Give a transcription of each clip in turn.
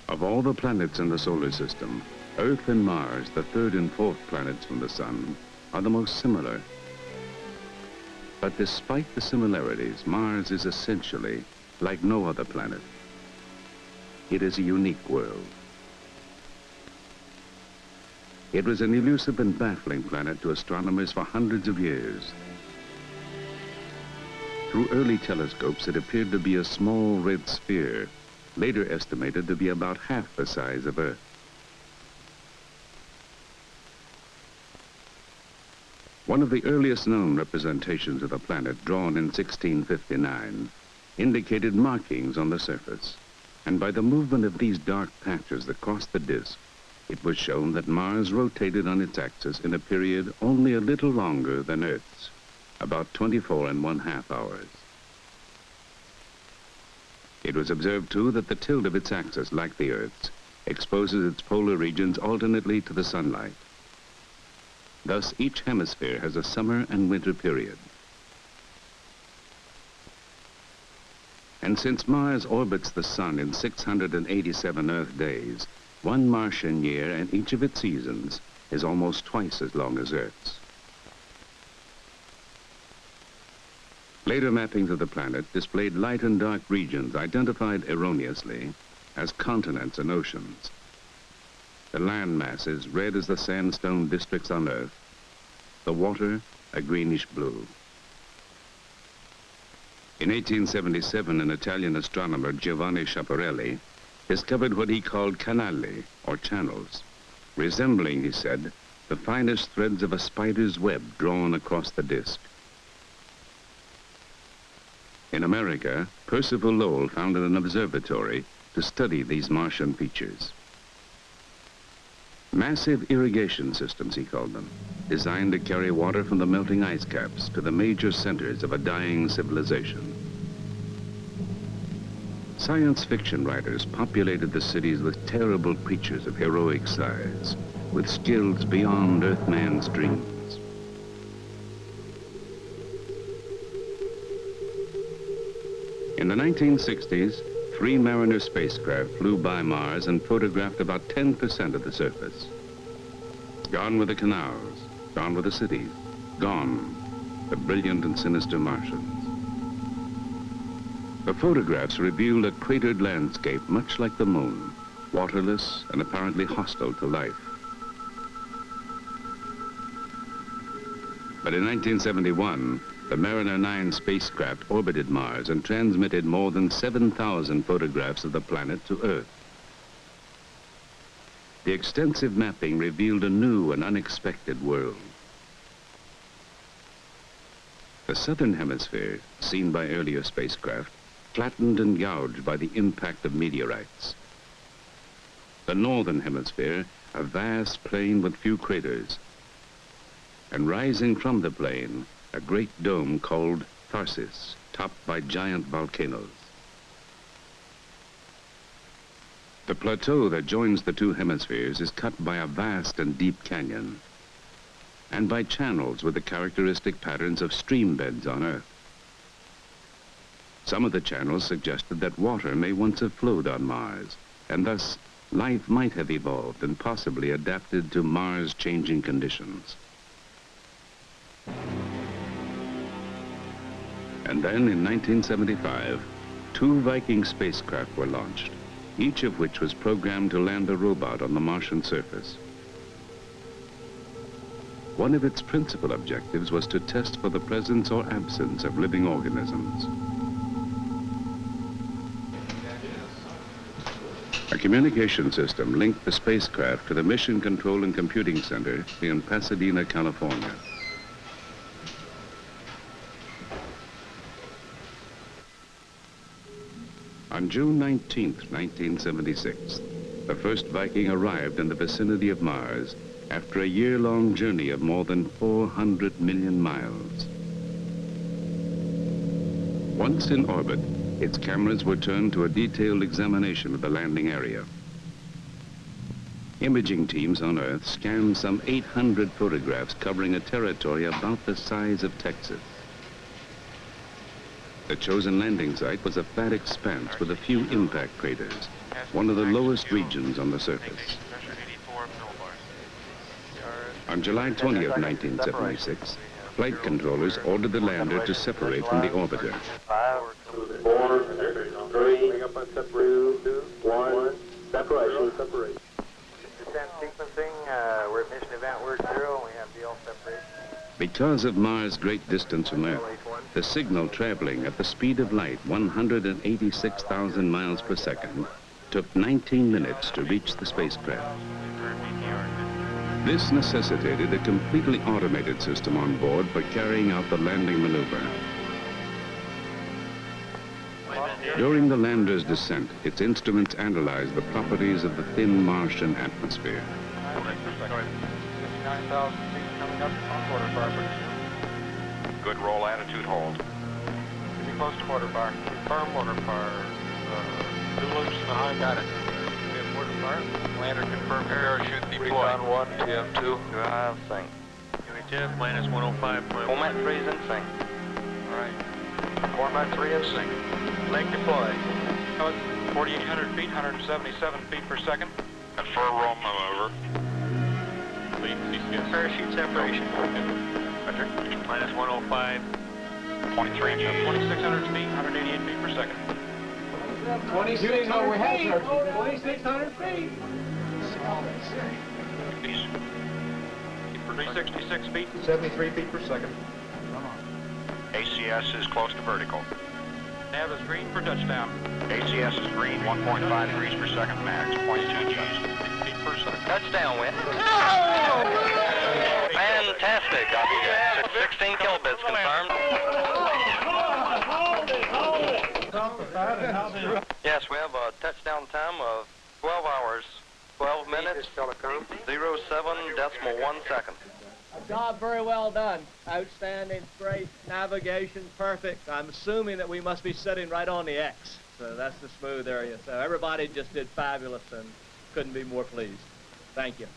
Of all the planets in the solar system, Earth and Mars, the third and fourth planets from the Sun, are the most similar. But despite the similarities, Mars is essentially like no other planet. It is a unique world. It was an elusive and baffling planet to astronomers for hundreds of years. Through early telescopes, it appeared to be a small red sphere, later estimated to be about half the size of Earth. One of the earliest known representations of the planet, drawn in 1659, indicated markings on the surface, and by the movement of these dark patches across the disk, it was shown that Mars rotated on its axis in a period only a little longer than Earth's, about 24½ hours. It was observed, too, that the tilt of its axis, like the Earth's, exposes its polar regions alternately to the sunlight. Thus, each hemisphere has a summer and winter period. And since Mars orbits the Sun in 687 Earth days, one Martian year in each of its seasons is almost twice as long as Earth's. Later mappings of the planet displayed light and dark regions identified erroneously as continents and oceans. The land masses red as the sandstone districts on Earth, the water a greenish blue. In 1877, an Italian astronomer, Giovanni Schiaparelli, discovered what he called canali, or channels, resembling, he said, the finest threads of a spider's web drawn across the disk. In America, Percival Lowell founded an observatory to study these Martian features. Massive irrigation systems, he called them, designed to carry water from the melting ice caps to the major centers of a dying civilization. Science fiction writers populated the cities with terrible creatures of heroic size, with skills beyond Earthman's dreams. In the 1960s, 3 Mariner spacecraft flew by Mars and photographed about 10% of the surface. Gone were the canals, gone were the cities, gone the brilliant and sinister Martians. The photographs revealed a cratered landscape much like the moon, waterless and apparently hostile to life. But in 1971, the Mariner 9 spacecraft orbited Mars and transmitted more than 7,000 photographs of the planet to Earth. The extensive mapping revealed a new and unexpected world. The southern hemisphere, seen by earlier spacecraft, flattened and gouged by the impact of meteorites. The northern hemisphere, a vast plain with few craters, and rising from the plain, a great dome called Tharsis, topped by giant volcanoes. The plateau that joins the two hemispheres is cut by a vast and deep canyon, and by channels with the characteristic patterns of stream beds on Earth. Some of the channels suggested that water may once have flowed on Mars, and thus life might have evolved and possibly adapted to Mars' changing conditions. And then in 1975, 2 Viking spacecraft were launched, each of which was programmed to land a robot on the Martian surface. One of its principal objectives was to test for the presence or absence of living organisms. A communication system linked the spacecraft to the Mission Control and Computing Center in Pasadena, California. On June 19, 1976, the first Viking arrived in the vicinity of Mars after a year-long journey of more than 400 million miles. Once in orbit, its cameras were turned to a detailed examination of the landing area. Imaging teams on Earth scanned some 800 photographs covering a territory about the size of Texas. The chosen landing site was a flat expanse with a few impact craters, one of the lowest regions on the surface. On July 20th, 1976, flight controllers ordered the lander to separate from the orbiter. 5, 4, 3, 2, 1, separation. Descent sequencing, we're at mission event word 0, and we have DL separation. Because of Mars' great distance from Earth, the signal traveling at the speed of light, 186,000 miles per second, took 19 minutes to reach the spacecraft. This necessitated a completely automated system on board for carrying out the landing maneuver. During the lander's descent, its instruments analyzed the properties of the thin Martian atmosphere. 9,000 feet coming up on quarter bar. Good roll attitude hold. Getting close to quarter bar. Firm quarter bar. 2 loops and a high. Got it. We have quarter bar. Lander confirmed parachute deployed. Recon 1, TM2. Drive sync. UHF minus 105. Format 3 is in sync. All right. Format 3 in sync. Leg deployed. 4,800 feet, 177 feet per second. Confirm roll maneuver. Parachute separation. Roger. Minus 105. 23 inches. 2,600 feet, 188 feet per second. 2,600 feet. 2,600 feet. 366 feet. 73 feet per second. ACS is close to vertical. Nav is green for touchdown. ACS is green, 1.5 degrees per second max, 0.2 Gs. Feet per second. Touchdown, Win. Fantastic. 16 kilobits confirmed. Yes, we have a touchdown time of 12 hours, 12 minutes, 07.1 seconds. Job very well done. Outstanding, great, navigation perfect. I'm assuming that we must be sitting right on the X. So that's the smooth area. So everybody just did fabulous and couldn't be more pleased. Thank you.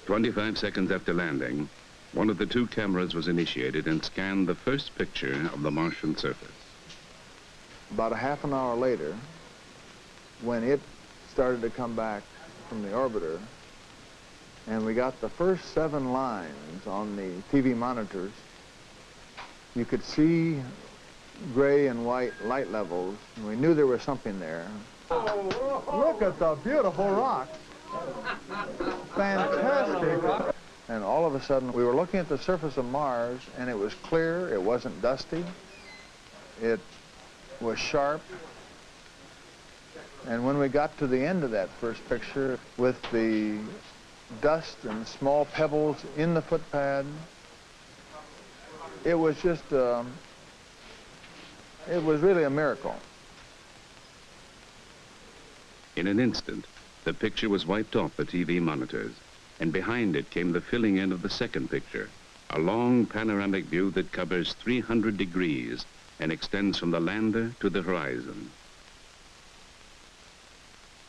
25 seconds after landing, one of the 2 cameras was initiated and scanned the first picture of the Martian surface. About a half an hour later, when it started to come back from the orbiter, and we got the first 7 lines on the TV monitors, you could see gray and white light levels, and we knew there was something there. Look at the beautiful rocks. Fantastic. And all of a sudden, we were looking at the surface of Mars, and it was clear, it wasn't dusty, it was sharp. And when we got to the end of that first picture, with the dust and small pebbles in the footpad, it was just, it was really a miracle. In an instant, the picture was wiped off the TV monitors, and behind it came the filling in of the second picture, a long panoramic view that covers 300 degrees and extends from the lander to the horizon.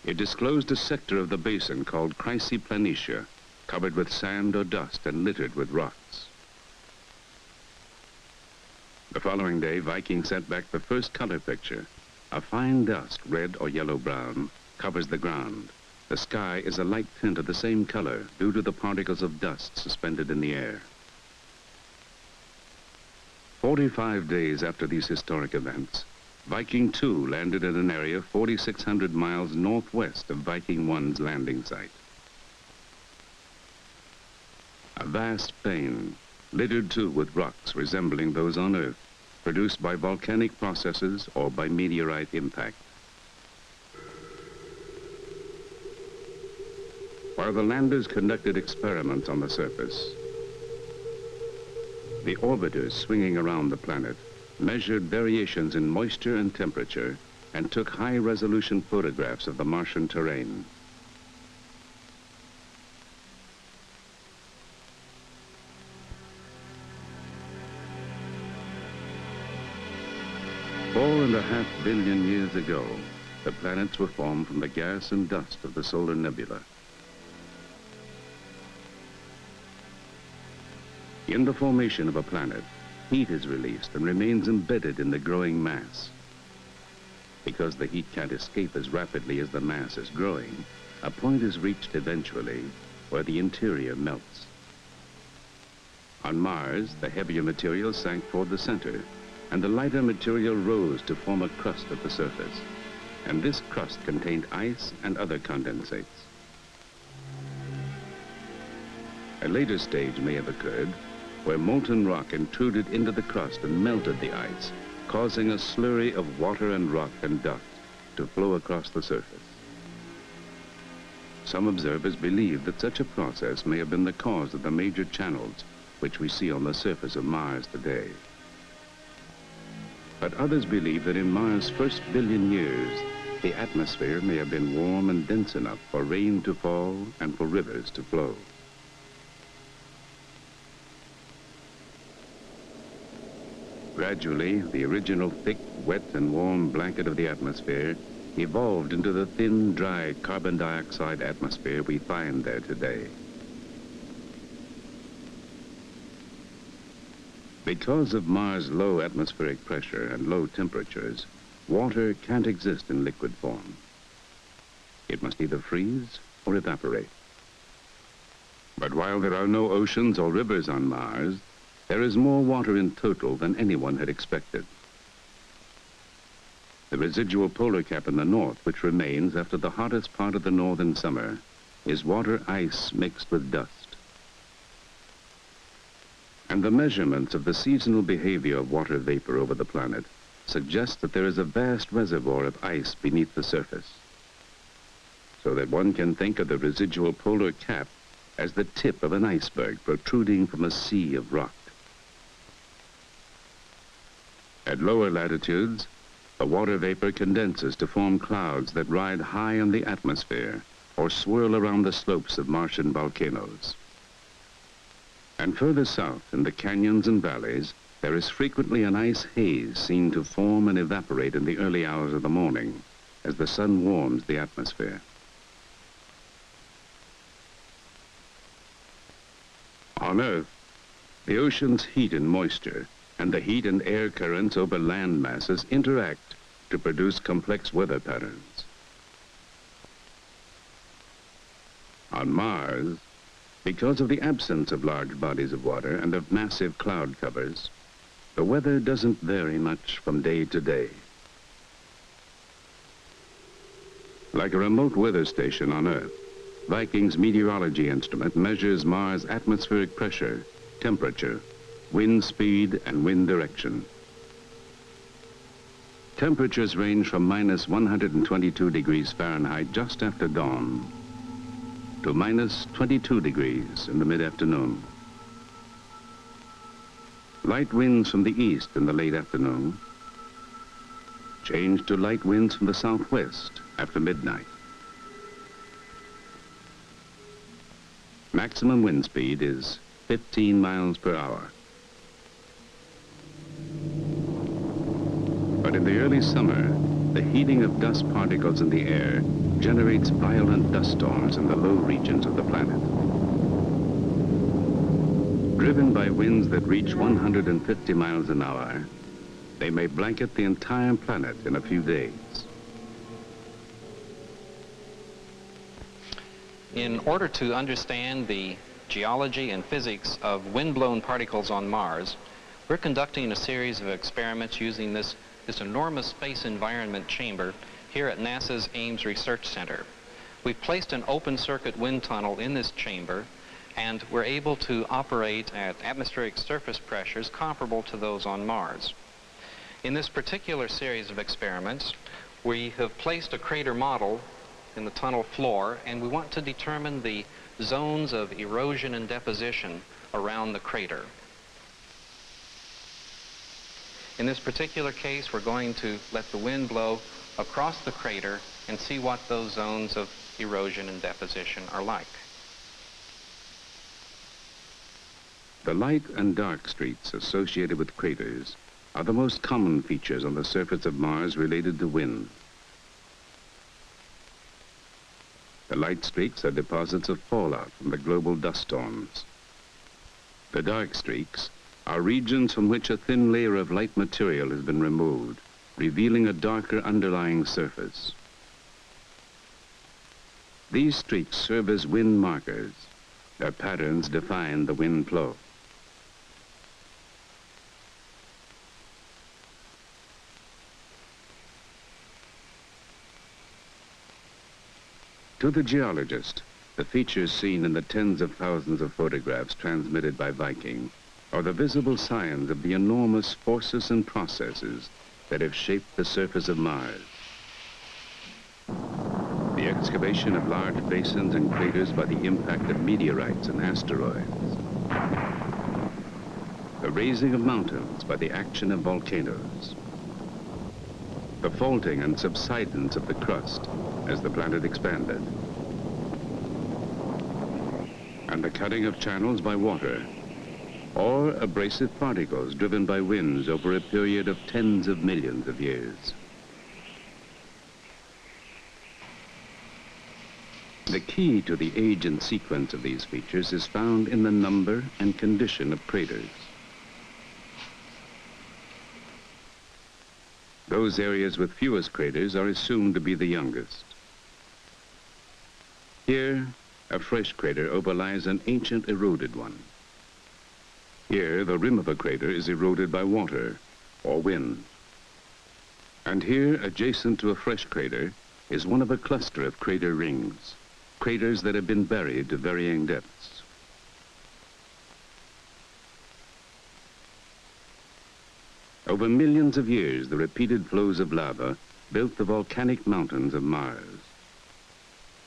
It disclosed a sector of the basin called Chrysi Planitia, covered with sand or dust and littered with rocks. The following day, Viking sent back the first color picture. A fine dust, red or yellow-brown, covers the ground. The sky is a light tint of the same color due to the particles of dust suspended in the air. 45 days after these historic events, Viking 2 landed at an area 4,600 miles northwest of Viking 1's landing site. A vast plain, littered too with rocks resembling those on Earth, produced by volcanic processes or by meteorite impact. While the landers conducted experiments on the surface, the orbiters swinging around the planet measured variations in moisture and temperature and took high-resolution photographs of the Martian terrain. Four and a half billion years ago, the planets were formed from the gas and dust of the solar nebula. In the formation of a planet, heat is released and remains embedded in the growing mass. Because the heat can't escape as rapidly as the mass is growing, a point is reached eventually where the interior melts. On Mars, the heavier material sank toward the center, and the lighter material rose to form a crust at the surface. And this crust contained ice and other condensates. A later stage may have occurred where molten rock intruded into the crust and melted the ice, causing a slurry of water and rock and dust to flow across the surface. Some observers believe that such a process may have been the cause of the major channels which we see on the surface of Mars today. But others believe that in Mars' first billion years, the atmosphere may have been warm and dense enough for rain to fall and for rivers to flow. Gradually, the original thick, wet, and warm blanket of the atmosphere evolved into the thin, dry carbon dioxide atmosphere we find there today. Because of Mars' low atmospheric pressure and low temperatures, water can't exist in liquid form. It must either freeze or evaporate. But while there are no oceans or rivers on Mars, there is more water in total than anyone had expected. The residual polar cap in the north, which remains after the hottest part of the northern summer, is water ice mixed with dust. And the measurements of the seasonal behavior of water vapor over the planet suggest that there is a vast reservoir of ice beneath the surface, so that one can think of the residual polar cap as the tip of an iceberg protruding from a sea of rock. At lower latitudes, the water vapor condenses to form clouds that ride high in the atmosphere or swirl around the slopes of Martian volcanoes. And further south, in the canyons and valleys, there is frequently an ice haze seen to form and evaporate in the early hours of the morning as the sun warms the atmosphere. On Earth, the ocean's heat and moisture and the heat and air currents over land masses interact to produce complex weather patterns. On Mars, because of the absence of large bodies of water and of massive cloud covers, the weather doesn't vary much from day to day. Like a remote weather station on Earth, Viking's meteorology instrument measures Mars' atmospheric pressure, temperature, wind speed, and wind direction. Temperatures range from minus 122 degrees Fahrenheit just after dawn to minus 22 degrees in the mid-afternoon. Light winds from the east in the late afternoon change to light winds from the southwest after midnight. Maximum wind speed is 15 miles per hour. But in the early summer, the heating of dust particles in the air generates violent dust storms in the low regions of the planet. Driven by winds that reach 150 miles an hour, they may blanket the entire planet in a few days. In order to understand the geology and physics of wind-blown particles on Mars, we're conducting a series of experiments using this enormous space environment chamber here at NASA's Ames Research Center. We've placed an open circuit wind tunnel in this chamber, and we're able to operate at atmospheric surface pressures comparable to those on Mars. In this particular series of experiments, we have placed a crater model in the tunnel floor, and we want to determine the zones of erosion and deposition around the crater. In this particular case, we're going to let the wind blow across the crater and see what those zones of erosion and deposition are like. The light and dark streaks associated with craters are the most common features on the surface of Mars related to wind. The light streaks are deposits of fallout from the global dust storms. The dark streaks are regions from which a thin layer of light material has been removed, revealing a darker underlying surface. These streaks serve as wind markers. Their patterns define the wind flow. To the geologist, the features seen in the tens of thousands of photographs transmitted by Viking are the visible signs of the enormous forces and processes that have shaped the surface of Mars. The excavation of large basins and craters by the impact of meteorites and asteroids. The raising of mountains by the action of volcanoes. The faulting and subsidence of the crust as the planet expanded. And the cutting of channels by water, or abrasive particles driven by winds over a period of tens of millions of years. The key to the age and sequence of these features is found in the number and condition of craters. Those areas with fewest craters are assumed to be the youngest. Here, a fresh crater overlies an ancient eroded one. Here, the rim of a crater is eroded by water or wind. And here, adjacent to a fresh crater, is one of a cluster of crater rings, craters that have been buried to varying depths. Over millions of years, the repeated flows of lava built the volcanic mountains of Mars.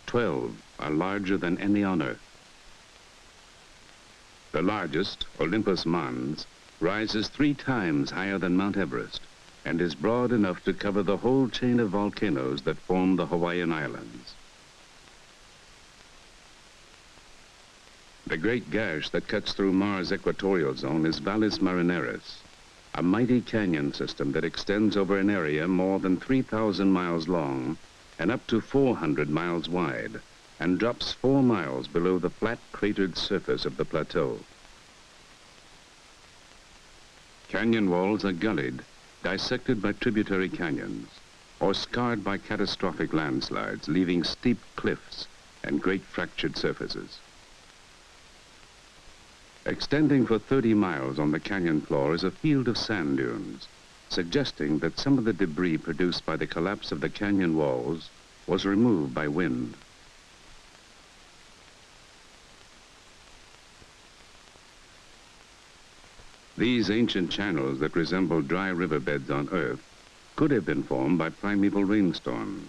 12 are larger than any on Earth. The largest, Olympus Mons, rises 3 times higher than Mount Everest and is broad enough to cover the whole chain of volcanoes that form the Hawaiian Islands. The great gash that cuts through Mars' equatorial zone is Valles Marineris, a mighty canyon system that extends over an area more than 3,000 miles long and up to 400 miles wide, and drops 4 miles below the flat cratered surface of the plateau. Canyon walls are gullied, dissected by tributary canyons, or scarred by catastrophic landslides, leaving steep cliffs and great fractured surfaces. Extending for 30 miles on the canyon floor is a field of sand dunes, suggesting that some of the debris produced by the collapse of the canyon walls was removed by wind. These ancient channels that resemble dry riverbeds on Earth could have been formed by primeval rainstorms.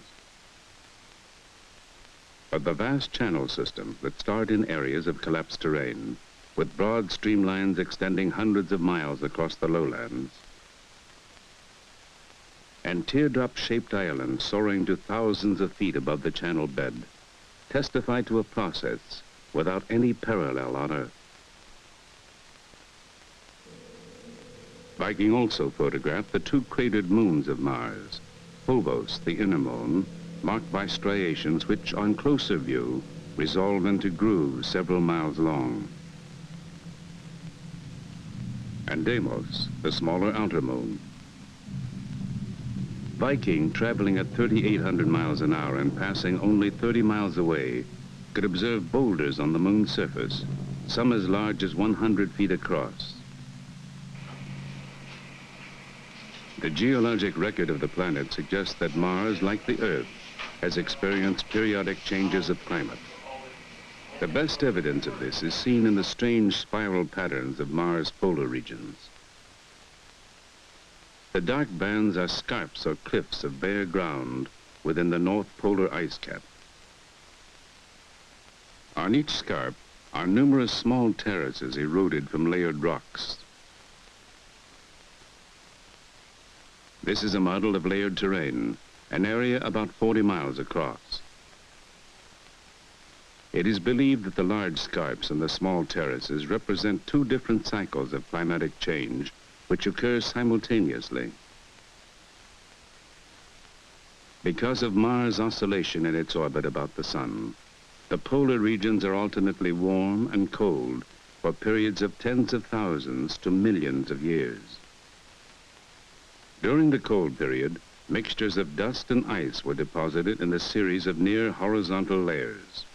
But the vast channel systems that start in areas of collapsed terrain, with broad streamlines extending hundreds of miles across the lowlands, and teardrop-shaped islands soaring to thousands of feet above the channel bed, testify to a process without any parallel on Earth. Viking also photographed the 2 cratered moons of Mars, Phobos, the inner moon, marked by striations which, on closer view, resolve into grooves several miles long, and Deimos, the smaller outer moon. Viking, traveling at 3,800 miles an hour and passing only 30 miles away, could observe boulders on the moon's surface, some as large as 100 feet across. The geologic record of the planet suggests that Mars, like the Earth, has experienced periodic changes of climate. The best evidence of this is seen in the strange spiral patterns of Mars' polar regions. The dark bands are scarps or cliffs of bare ground within the North Polar ice cap. On each scarp are numerous small terraces eroded from layered rocks. This is a model of layered terrain, an area about 40 miles across. It is believed that the large scarps and the small terraces represent 2 different cycles of climatic change which occur simultaneously. Because of Mars' oscillation in its orbit about the sun, the polar regions are alternately warm and cold, for periods of tens of thousands to millions of years. During the cold period, mixtures of dust and ice were deposited in a series of near horizontal layers,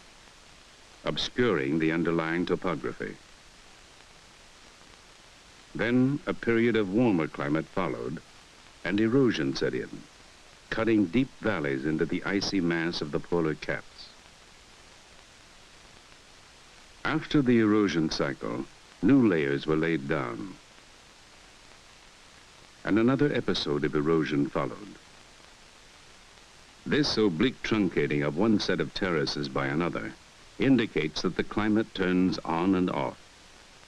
obscuring the underlying topography. Then a period of warmer climate followed, and erosion set in, cutting deep valleys into the icy mass of the polar caps. After the erosion cycle, new layers were laid down, and another episode of erosion followed. This oblique truncating of one set of terraces by another indicates that the climate turns on and off,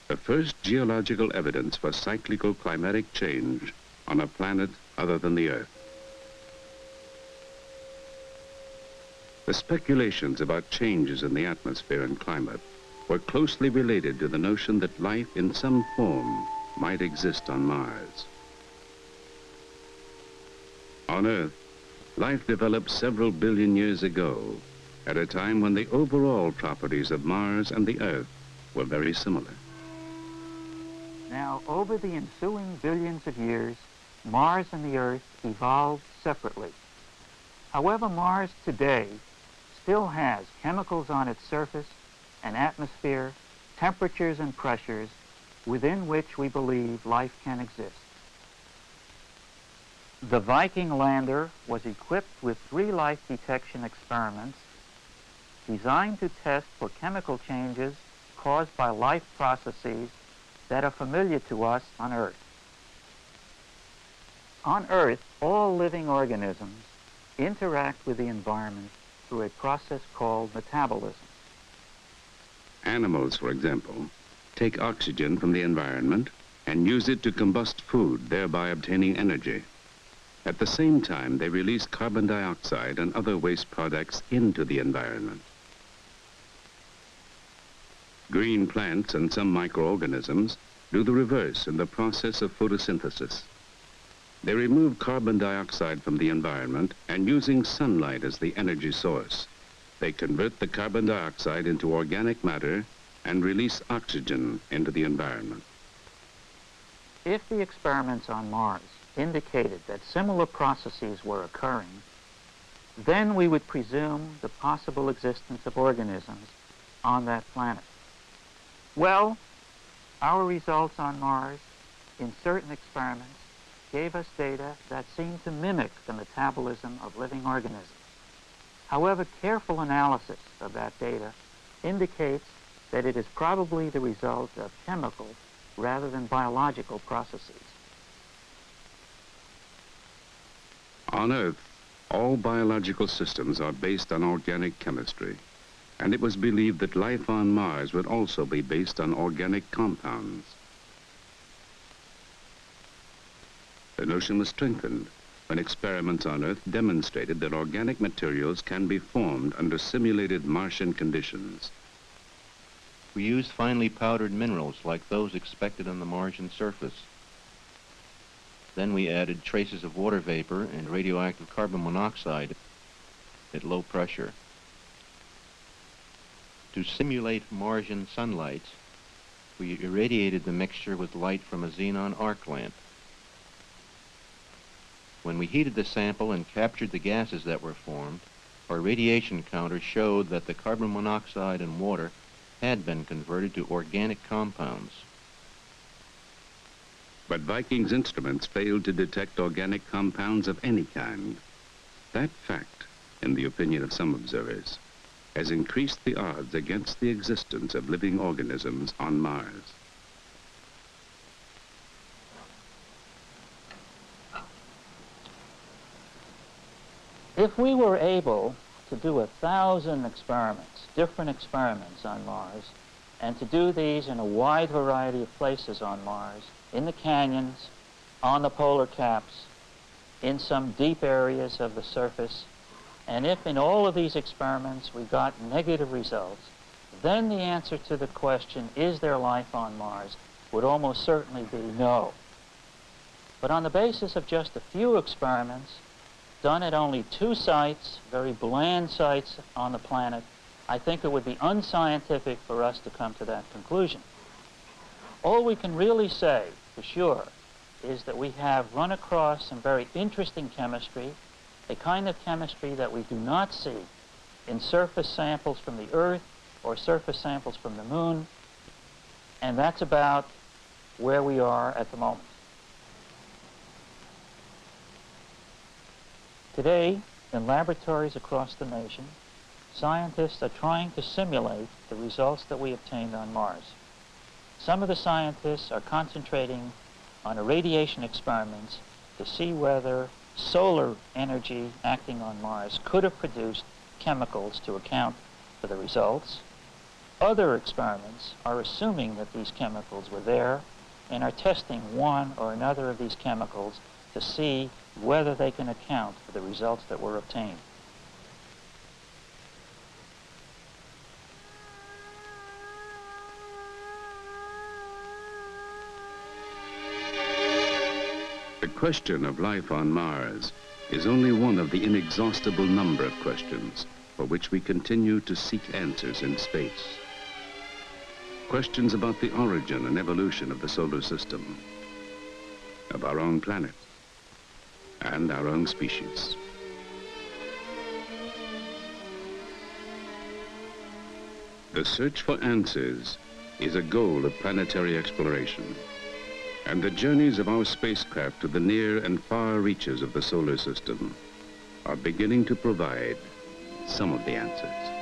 the first geological evidence for cyclical climatic change on a planet other than the Earth. The speculations about changes in the atmosphere and climate were closely related to the notion that life in some form might exist on Mars. On Earth, life developed several billion years ago, at a time when the overall properties of Mars and the Earth were very similar. Now, over the ensuing billions of years, Mars and the Earth evolved separately. However, Mars today still has chemicals on its surface, an atmosphere, temperatures and pressures within which we believe life can exist. The Viking lander was equipped with 3 life detection experiments designed to test for chemical changes caused by life processes that are familiar to us on Earth. On Earth, all living organisms interact with the environment through a process called metabolism. Animals, for example, take oxygen from the environment and use it to combust food, thereby obtaining energy. At the same time, they release carbon dioxide and other waste products into the environment. Green plants and some microorganisms do the reverse in the process of photosynthesis. They remove carbon dioxide from the environment, and using sunlight as the energy source, they convert the carbon dioxide into organic matter and release oxygen into the environment. If the experiments on Mars indicated that similar processes were occurring, then we would presume the possible existence of organisms on that planet. Well, our results on Mars in certain experiments gave us data that seemed to mimic the metabolism of living organisms. However, careful analysis of that data indicates that it is probably the result of chemical rather than biological processes. On Earth, all biological systems are based on organic chemistry, and it was believed that life on Mars would also be based on organic compounds. The notion was strengthened when experiments on Earth demonstrated that organic materials can be formed under simulated Martian conditions. We used finely powdered minerals like those expected on the Martian surface. Then we added traces of water vapor and radioactive carbon monoxide at low pressure. To simulate Martian sunlight, we irradiated the mixture with light from a xenon arc lamp. When we heated the sample and captured the gases that were formed, our radiation counter showed that the carbon monoxide and water had been converted to organic compounds. But Viking's instruments failed to detect organic compounds of any kind. That fact, in the opinion of some observers, has increased the odds against the existence of living organisms on Mars. If we were able to do 1,000 experiments, different experiments on Mars, and to do these in a wide variety of places on Mars, in the canyons, on the polar caps, in some deep areas of the surface, and if in all of these experiments we got negative results, then the answer to the question, is there life on Mars, would almost certainly be no. But on the basis of just a few experiments, done at only 2 sites, very bland sites on the planet, I think it would be unscientific for us to come to that conclusion. All we can really say for sure is that we have run across some very interesting chemistry, a kind of chemistry that we do not see in surface samples from the Earth or surface samples from the Moon, and that's about where we are at the moment. Today, in laboratories across the nation, scientists are trying to simulate the results that we obtained on Mars. Some of the scientists are concentrating on irradiation experiments to see whether solar energy acting on Mars could have produced chemicals to account for the results. Other experiments are assuming that these chemicals were there and are testing one or another of these chemicals to see whether they can account for the results that were obtained. The question of life on Mars is only one of the inexhaustible number of questions for which we continue to seek answers in space. Questions about the origin and evolution of the solar system, of our own planet, and our own species. The search for answers is a goal of planetary exploration, and the journeys of our spacecraft to the near and far reaches of the solar system are beginning to provide some of the answers.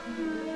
Mm-hmm.